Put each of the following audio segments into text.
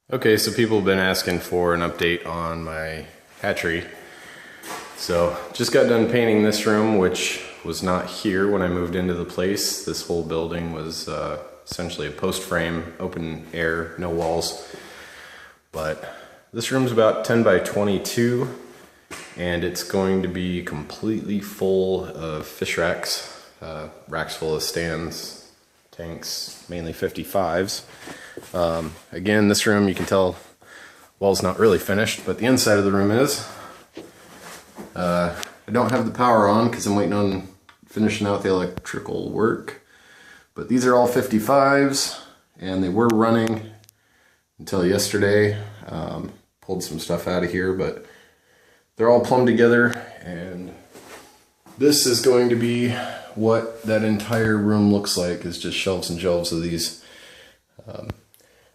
Okay, so people have been asking for an update on my hatchery. So just got done painting this room, which was not here when I moved into the place. This whole building was essentially a post frame, open air, no walls. But this room's about 10 by 22, and it's going to be completely full of fish racks, racks full of stands, tanks, mainly 55s. Again, this room, you can tell wall's not really finished, but the inside of the room is. I don't have the power on because I'm waiting on finishing out the electrical work, but these are all 55s, and they were running until yesterday. Pulled some stuff out of here, but they're all plumbed together, and this is going to be what that entire room looks like, is just shelves and shelves of these.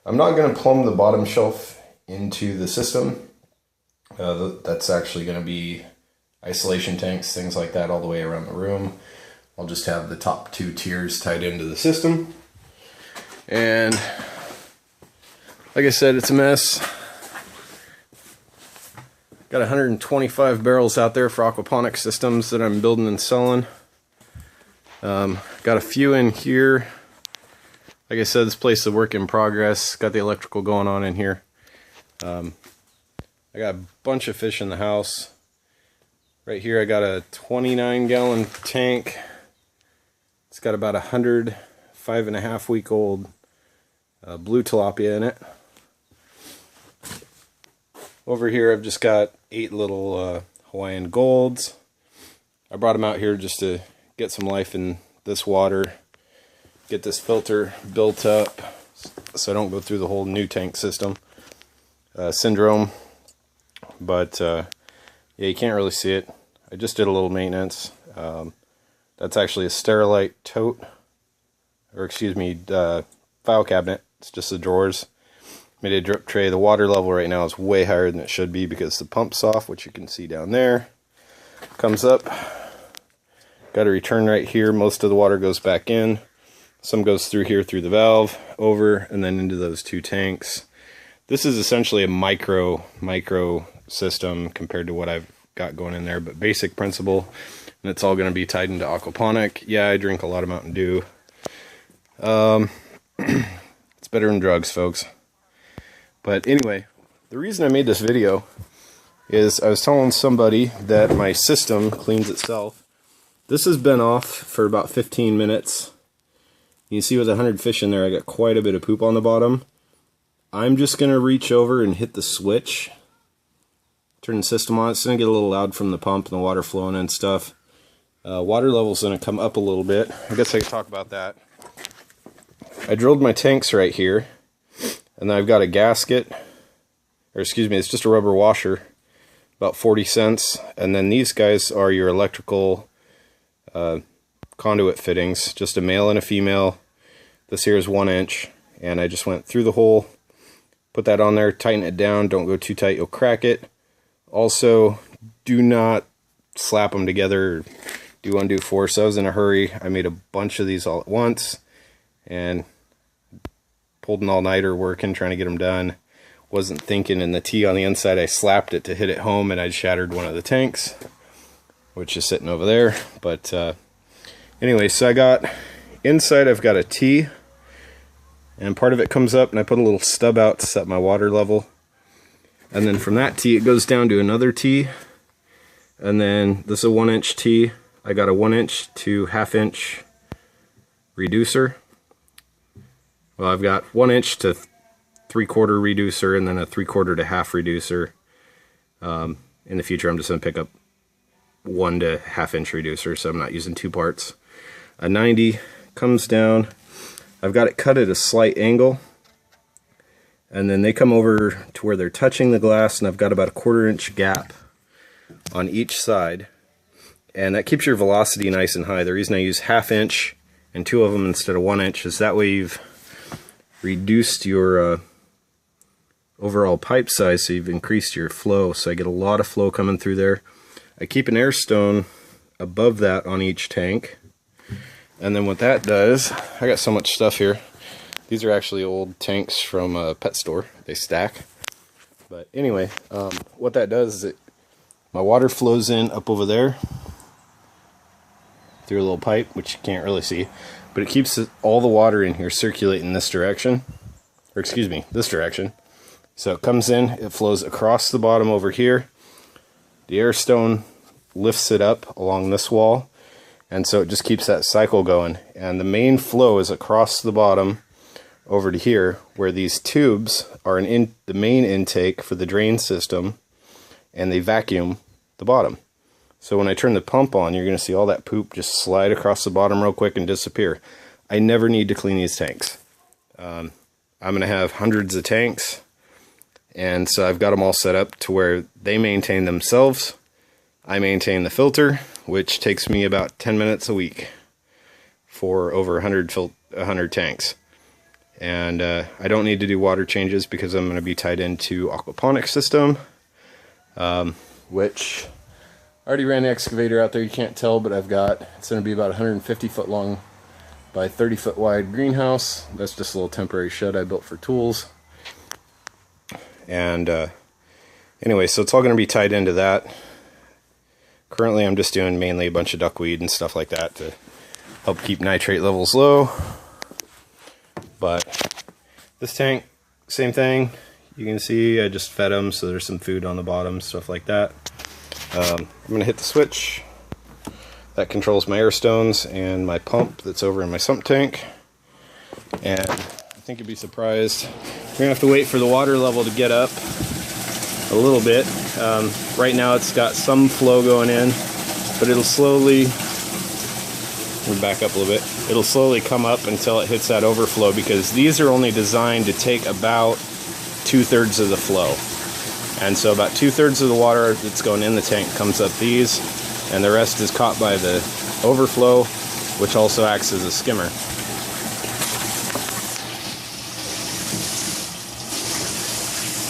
I'm not going to plumb the bottom shelf into the system. That's actually going to be isolation tanks, things like that all the way around the room. I'll just have the top two tiers tied into the system. And like I said, it's a mess. Got 125 barrels out there for aquaponic systems that I'm building and selling. Got a few in here. Like I said, this place is a work in progress. Got the electrical going on in here. I got a bunch of fish in the house. Right here I got a 29-gallon tank. It's got about 100 5.5-week-old blue tilapia in it. Over here I've just got 8 little Hawaiian golds. I brought them out here just to get some life in this water. Get this filter built up so I don't go through the whole new tank system syndrome. But yeah, you can't really see it. I just did a little maintenance. That's actually a Sterilite tote, or excuse me, file cabinet. It's just the drawers. Made a drip tray. The water level right now is way higher than it should be because the pump's off, which you can see down there. Comes up. Got a return right here. Most of the water goes back in. Some goes through here, through the valve, over, and then into those 2 tanks. This is essentially a micro system compared to what I've got going in there, but basic principle, and it's all going to be tied into Aquaponic. Yeah, I drink a lot of Mountain Dew. It's better than drugs, folks. But anyway, the reason I made this video is I was telling somebody that my system cleans itself. This has been off for about 15 minutes. You can see with 100 fish in there, I got quite a bit of poop on the bottom. I'm just going to reach over and hit the switch. Turn the system on. It's going to get a little loud from the pump and the water flowing and stuff. Water level's going to come up a little bit. I guess I could talk about that. I drilled my tanks right here. And then I've got a gasket. Or excuse me, it's just a rubber washer. About 40 cents. And then these guys are your electrical conduit fittings. Just a male and a female. This here is 1 inch, and I just went through the hole, put that on there, tighten it down, don't go too tight, you'll crack it. Also, do not slap them together or do undue force. I was in a hurry. I made a bunch of these all at once and pulled an all-nighter working, trying to get them done. Wasn't thinking, and the T on the inside, I slapped it to hit it home, and I shattered one of the tanks, which is sitting over there. But anyway, so I got inside, I've got a T, and part of it comes up, and I put a little stub out to set my water level. And then from that T, it goes down to another T. And then this is a 1 inch T. I got a 1 inch to 1/2 inch reducer. Well, I've got 1 inch to 3/4 reducer, and then a 3/4 to 1/2 reducer. In the future, I'm just going to pick up 1 to 1/2 inch reducer, so I'm not using 2 parts. A 90 comes down. I've got it cut at a slight angle, and then they come over to where they're touching the glass, and I've got about a 1/4 inch gap on each side, and that keeps your velocity nice and high. The reason I use 1/2 inch and 2 of them instead of 1 inch is that way you've reduced your overall pipe size, so you've increased your flow, so I get a lot of flow coming through there. I keep an air stone above that on each tank, and then what that does, I got so much stuff here. These are actually old tanks from a pet store. They stack. But anyway, what that does is my water flows in up over there through a little pipe, which you can't really see, but it keeps all the water in here circulating this direction, or excuse me, this direction. So it comes in, it flows across the bottom over here. The air stone lifts it up along this wall, and so it just keeps that cycle going. And the main flow is across the bottom over to here, where these tubes are the main intake for the drain system, and they vacuum the bottom. So when I turn the pump on, you're going to see all that poop just slide across the bottom real quick and disappear. I never need to clean these tanks. I'm going to have hundreds of tanks, and so I've got them all set up to where they maintain themselves. I maintain the filter, which takes me about 10 minutes a week for over 100 tanks. And I don't need to do water changes because I'm going to be tied into Aquaponics system, which I already ran the excavator out there. You can't tell, but it's going to be about 150 foot long by 30 foot wide greenhouse. That's just a little temporary shed I built for tools. And anyway, so it's all going to be tied into that. Currently I'm just doing mainly a bunch of duckweed and stuff like that to help keep nitrate levels low. But this tank, same thing. You can see I just fed them, so there's some food on the bottom, stuff like that. I'm going to hit the switch. That controls my air stones and my pump that's over in my sump tank. And I think you'd be surprised. We're going to have to wait for the water level to get up a little bit. Right now it's got some flow going in, but it'll slowly, we'll back up a little bit, it'll slowly come up until it hits that overflow, because these are only designed to take about 2/3 of the flow. And so about 2/3 of the water that's going in the tank comes up these, and the rest is caught by the overflow, which also acts as a skimmer.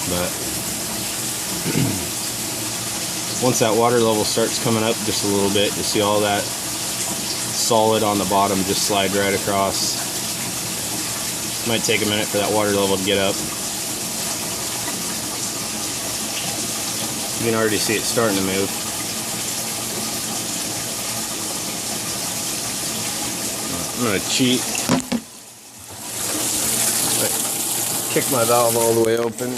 But once that water level starts coming up just a little bit, you see all that solid on the bottom just slide right across. Might take a minute for that water level to get up. You can already see it starting to move. I'm going to cheat. Kick my valve all the way open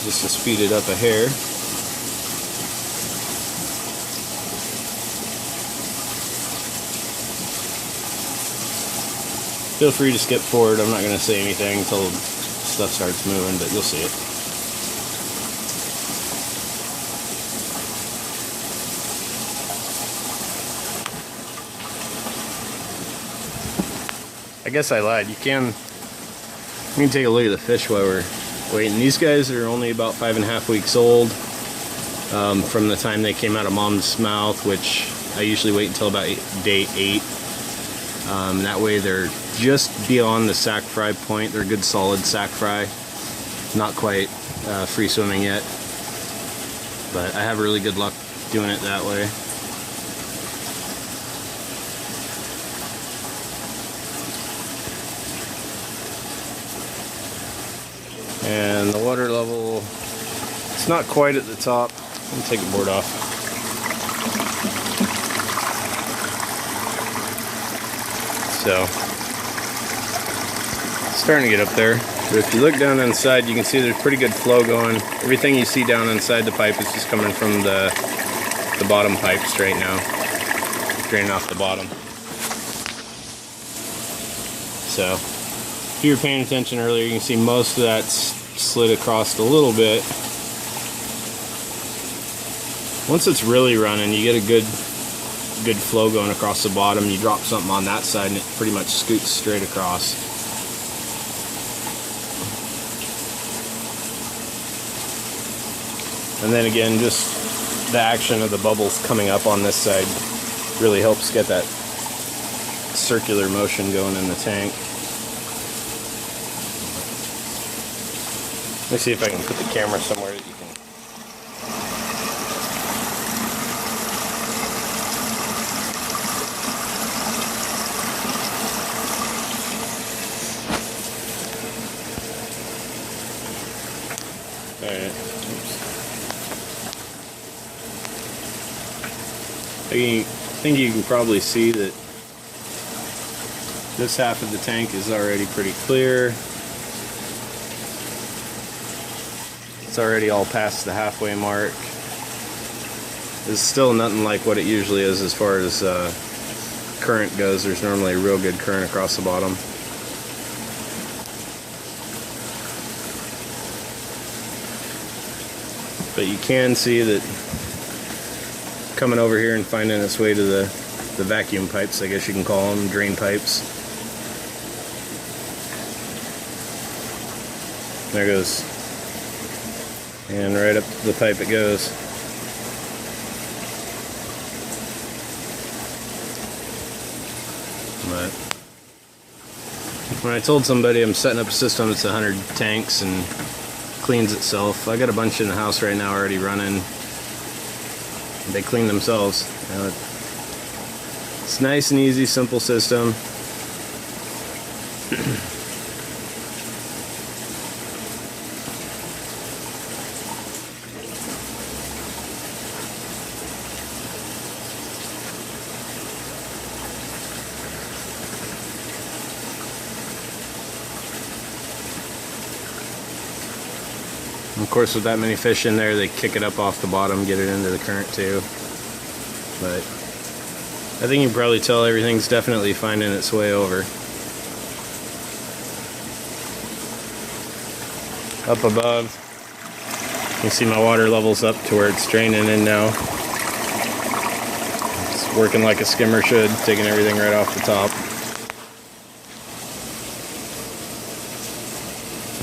just to speed it up a hair. Feel free to skip forward. I'm not going to say anything until stuff starts moving, but you'll see it. I guess I lied. You can take a look at the fish while we're waiting. These guys are only about 5.5 weeks old from the time they came out of mom's mouth, which I usually wait until about day 8. That way they're just beyond the sac fry point. They're good solid sac fry. Not quite free swimming yet, but I have really good luck doing it that way. And the water level, it's not quite at the top. Let me take the board off. So, it's starting to get up there. But if you look down inside, you can see there's pretty good flow going. Everything you see down inside the pipe is just coming from the bottom pipe straight now, draining off the bottom. So, if you were paying attention earlier, you can see most of that slid across a little bit. Once it's really running, you get a good flow going across the bottom. You drop something on that side and it pretty much scoots straight across. And then again, just the action of the bubbles coming up on this side really helps get that circular motion going in the tank. Let me see if I can put the camera somewhere that you can. Alright. I think you can probably see that this half of the tank is already pretty clear. It's already all past the halfway mark. It's still nothing like what it usually is as far as current goes. There's normally a real good current across the bottom. But you can see that coming over here and finding its way to the vacuum pipes, I guess you can call them, drain pipes. There it goes. And right up the pipe it goes. But when I told somebody I'm setting up a system that's 100 tanks and cleans itself, I got a bunch in the house right now already running. They clean themselves. You know, it's nice and easy, simple system. Of course, with that many fish in there, they kick it up off the bottom, get it into the current too. But I think you can probably tell everything's definitely finding its way over. Up above, you can see my water level's up to where it's draining in now. It's working like a skimmer should, taking everything right off the top.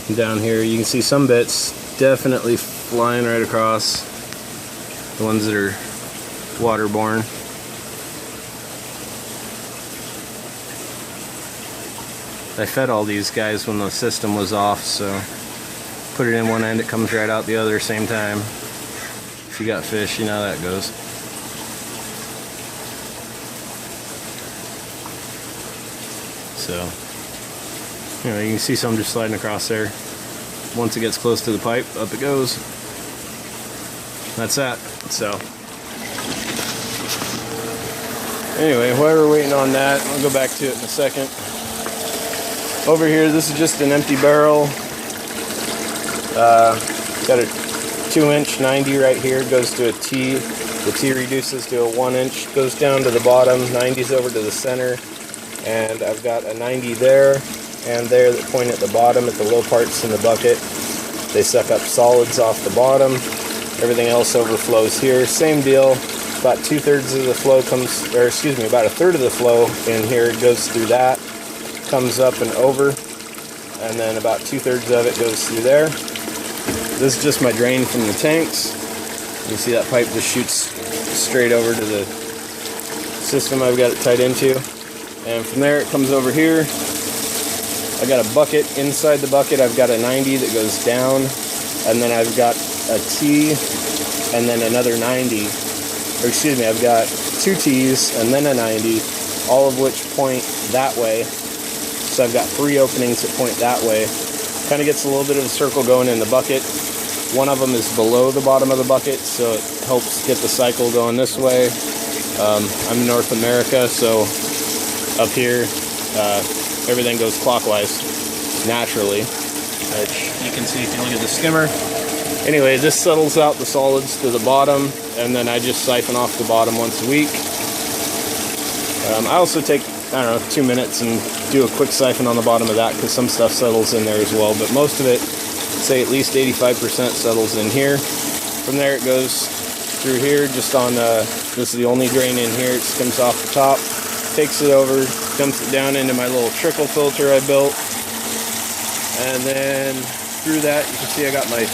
And down here, you can see some bits definitely flying right across, the ones that are waterborne. I fed all these guys when the system was off, so put it in one end, it comes right out the other same time. If you got fish, you know how that goes. So, you know, you can see some just sliding across there. Once it gets close to the pipe, up it goes. That's that. So, anyway, while we're waiting on that, I'll go back to it in a second. Over here, this is just an empty barrel. Got a 2-inch 90 right here, goes to a T. The T reduces to a 1-inch, goes down to the bottom, 90's over to the center, and I've got a 90 there and there that point at the bottom at the low parts in the bucket. They suck up solids off the bottom. Everything else overflows here. Same deal. About 2/3 of the flow comes, or excuse me, about 1/3 of the flow in here goes through that, comes up and over, and then about 2/3 of it goes through there. This is just my drain from the tanks. You see that pipe just shoots straight over to the system I've got it tied into. And from there it comes over here. I got a bucket. Inside the bucket I've got a 90 that goes down, and then I've got a T and then another 90, or excuse me, I've got 2 T's and then a 90, all of which point that way. So I've got 3 openings that point that way. Kind of gets a little bit of a circle going in the bucket. One of them is below the bottom of the bucket, so it helps get the cycle going this way. I'm in North America, so up here everything goes clockwise naturally, which you can see if you look at the skimmer. Anyway, this settles out the solids to the bottom, and then I just siphon off the bottom once a week. I also take, I don't know, 2 minutes and do a quick siphon on the bottom of that, because some stuff settles in there as well, but most of it, say at least 85% settles in here. From there it goes through here, just on, this is the only drain in here, it skims off the top, takes it over, dumps it down into my little trickle filter I built, and then through that you can see I got my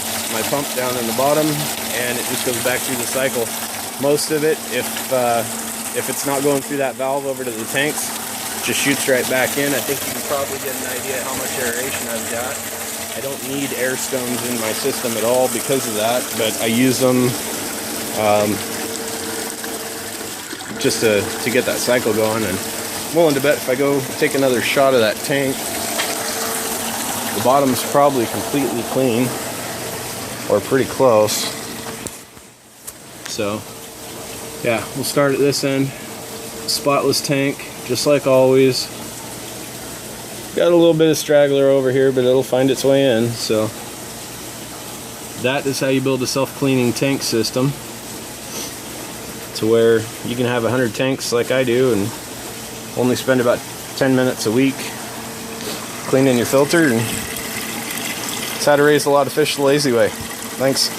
pump down in the bottom, and it just goes back through the cycle. Most of it, if it's not going through that valve over to the tanks, it just shoots right back in. I think you can probably get an idea how much aeration I've got. I don't need air stones in my system at all because of that, but I use them just to get that cycle going. And I'm willing to bet if I go take another shot of that tank, the bottom's probably completely clean. or pretty close. So yeah, we'll start at this end. Spotless tank, just like always. Got a little bit of straggler over here, but it'll find its way in. So that is how you build a self-cleaning tank system, to where you can have 100 tanks like I do and only spend about 10 minutes a week cleaning your filter. And it's how to raise a lot of fish the lazy way. Thanks.